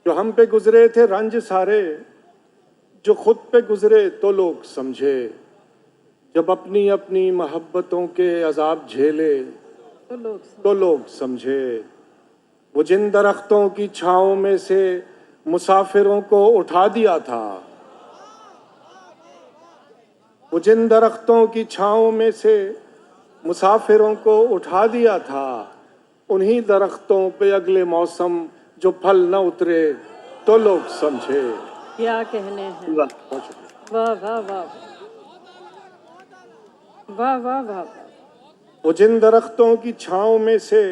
جو ہم پہ گزرے تھے رنج سارے، جو خود پہ گزرے تو لوگ سمجھے، جب اپنی اپنی محبتوں کے عذاب جھیلے تو لوگ سمجھے۔ وہ جن درختوں کی چھاؤں میں سے مسافروں کو اٹھا دیا تھا، وہ جن درختوں کی چھاؤں میں سے مسافروں کو اٹھا دیا تھا، انہی درختوں پہ اگلے موسم جو پھل نہ اترے تو لوگ سمجھے۔ کیا کہنے ہیں، بہت شکریہ۔ واہ واہ واہ واہ واہ واہ وہ جن درختوں کی چھاؤں میں سے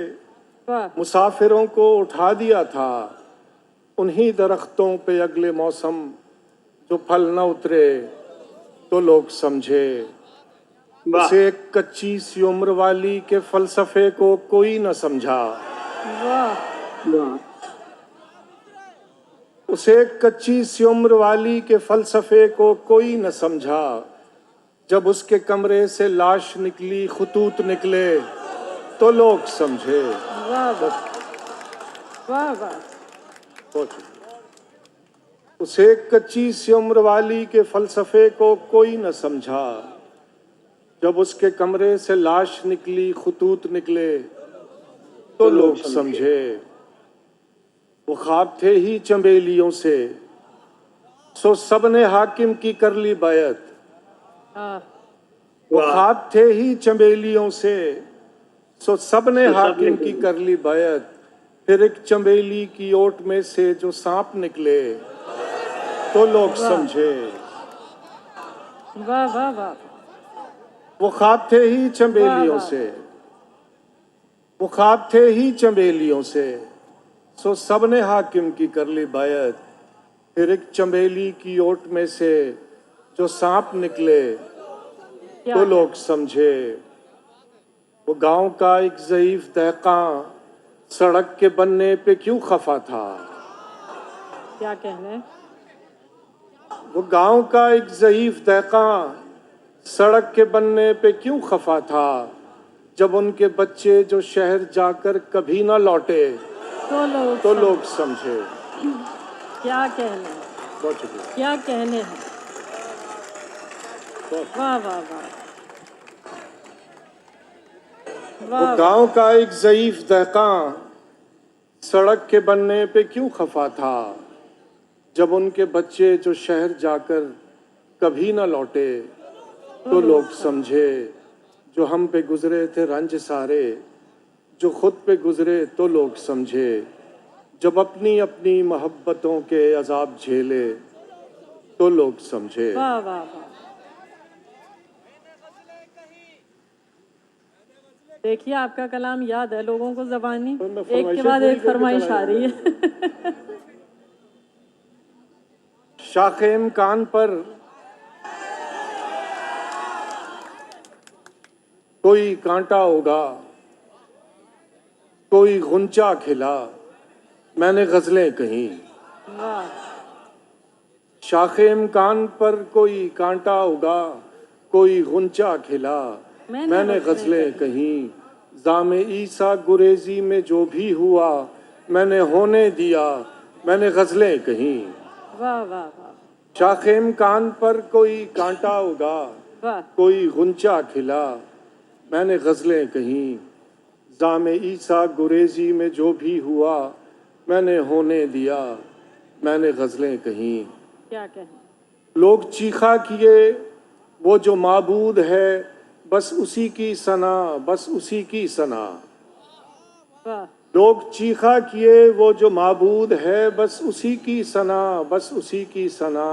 واہ، مسافروں کو اٹھا دیا تھا، انہی درختوں پہ اگلے موسم جو پھل نہ اترے تو لوگ سمجھے۔ اسے ایک کچی سی عمر والی کے فلسفے کو کوئی نہ سمجھا، واہ اسے ایک کچی سی عمر والی کے فلسفے کو کوئی نہ سمجھا، جب اس کے کمرے سے لاش نکلی خطوط نکلے تو لوگ سمجھے۔ واہ واہ واہ واہ، بہت شکریہ۔ اسے ایک کچی سی عمر والی کے فلسفے کو کوئی نہ سمجھا، جب اس کے کمرے سے لاش نکلی خطوط نکلے تو لوگ سمجھے۔ وہ خواب تھے ہی چنبیلیوں سے، سو سب نے حاکم کی کر لی بیعت۔ وہ خواب تھے ہی چنبیلیوں سے، سو سب نے حاکم کی کر لی بیعت۔ پھر ایک چنبیلی کی اوٹ میں سے جو سانپ نکلے تو لوگ سمجھے۔ واہ واہ واہ، وہ خواب تھے ہی چنبیلیوں سے، وہ خواب تھے ہی چنبیلیوں سے، سو سب نے حاکم کی کر لی بیعت۔ پھر ایک چنبیلی کی اوٹ میں سے جو سانپ نکلے تو لوگ سمجھے۔ وہ گاؤں کا ایک ضعیف دہقاں سڑک کے بننے پہ کیوں خفا تھا، کیا کہنے، وہ گاؤں کا ایک ضعیف دہقاں سڑک کے بننے پہ کیوں خفا تھا، جب ان کے بچے جو شہر جا کر کبھی نہ لوٹے تو لوگ سمجھے۔ کیا کہنے، بہت شکریہ۔ کیا کہنے ہیں، واہ واہ واہ وہ گاؤں کا ایک ضعیف دہقاں سڑک کے بننے پہ کیوں خفا تھا، جب ان کے بچے جو شہر جا کر کبھی نہ لوٹے تو لوگ سمجھے۔ جو ہم پہ گزرے تھے رنج سارے، جو خود پہ گزرے تو لوگ سمجھے، جب اپنی اپنی محبتوں کے عذاب جھیلے تو لوگ سمجھے۔ واہ واہ واہ، دیکھیے آپ کا کلام یاد ہے لوگوں کو زبانی، ایک کے بعد ایک فرمائش آ رہی ہے۔ شاخ امکان پر کوئی کانٹا ہوگا، کوئی غنچہ کھلا، میں نے غزلیں کہیں۔ واہ، شاخ امکان پر کوئی کانٹا ہوگا، کوئی غنچہ کھلا، میں نے غزلیں کہیں۔ زام عیسیٰ گریزی میں جو بھی ہوا، میں نے ہونے دیا، میں نے غزلیں کہیں۔ واہ واہ واہ شاخ امکان پر کوئی کانٹا ہوگا، واہ، کوئی غنچہ کھلا، میں نے غزلیں کہیں۔ زام عیسیٰ گریزی میں جو بھی ہوا، میں نے ہونے دیا، میں نے غزلیں کہیں۔ کیا کہنے، لوگ چیخا کیے وہ جو معبود ہے، بس اسی کی ثنا، بس اسی کی ثنا۔ واہ، لوگ چیخا کیے وہ جو معبود ہے، بس اسی کی ثنا، بس اسی کی ثنا۔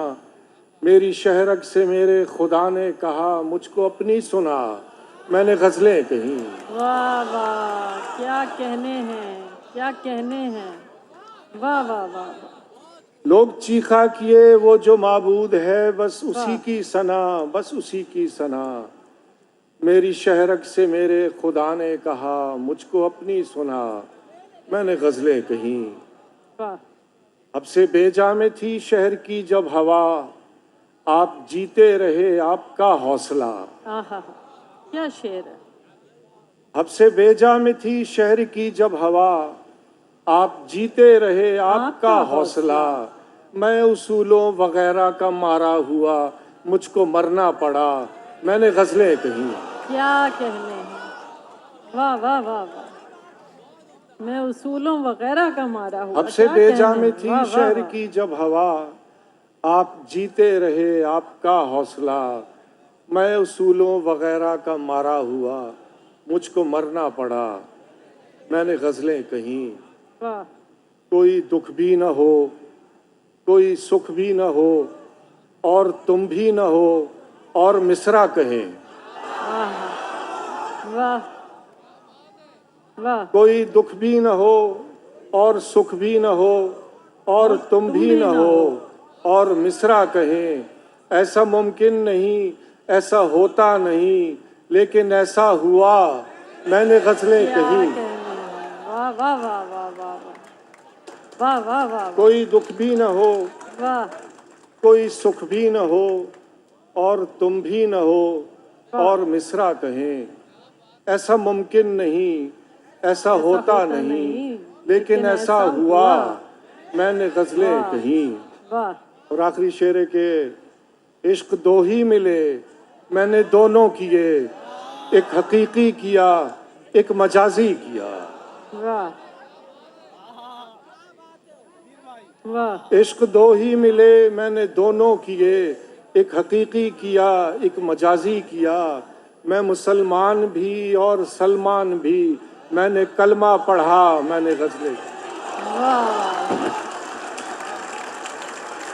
میری شہرک سے میرے خدا نے کہا، مجھ کو اپنی سنا، میں نے غزلیں کہیں۔ واہ واہ، کیا کہنے ہیں، کیا کہنے ہیں، واہ واہ واہ واہ، لوگ چیخا کیے وہ جو معبود ہے، بس اسی کی ثنا، بس اسی کی ثنا۔ میری شہرک سے میرے خدا نے کہا، مجھ کو اپنی سنا، میں نے غزلیں کہیں۔ واہ، اب سے بیجا میں تھی شہر کی جب ہوا، آپ جیتے رہے آپ کا حوصلہ۔ آہا، کیا شعر ہے، اب سے بیجا میں تھی شہر کی جب ہوا، آپ جیتے رہے آپ کا حوصلہ، میں اصولوں وغیرہ کا مارا ہوا، مجھ کو مرنا پڑا، میں نے غزلیں کہیں۔ کیا کہنے ہیں، واہ واہ واہ واہ، میں اصولوں وغیرہ کا مارا ہوا، حب سے کیا بے جا کہنے میں ہیں، تھی واہ واہ شہر واہ۔ کی جب ہوا، آپ جیتے رہے آپ کا حوصلہ، میں اصولوں وغیرہ کا مارا ہوا، مجھ کو مرنا پڑا، میں نے غزلیں کہیں۔ واہ کوئی دکھ بھی نہ ہو، کوئی سکھ بھی نہ ہو، اور تم بھی نہ ہو، اور مصرع کہیں۔ واہ واہ، کوئی دکھ بھی نہ ہو اور سکھ بھی نہ ہو، اور تم بھی نہ ہو، اور مصرع کہیں۔ ایسا ممکن نہیں، ایسا ہوتا نہیں، لیکن ایسا ہوا، میں نے غزلیں کیا کہیں۔ کہنے ہیں، واہ واہ واہ واہ واہ واہ واہ واہ واہ کوئی دکھ بھی نہ ہو، واہ، کوئی سکھ بھی نہ ہو، اور تم بھی نہ ہو، اور مصرع کہیں۔ ایسا ممکن نہیں، ایسا ہوتا نہیں، لیکن ایسا ہوا، میں نے غزلیں کہیں۔ واہ اور آخری شعر ہے کہ عشق دو ہی ملے، میں نے دونوں کیے، ایک حقیقی کیا، ایک مجازی کیا۔ واہ واہ، عشق دو ہی ملے، میں نے دونوں کیے، ایک حقیقی کیا، ایک مجازی کیا۔ میں مسلمان بھی اور سلمان بھی، میں نے کلمہ پڑھا، میں نے غزلیں کی۔ واہ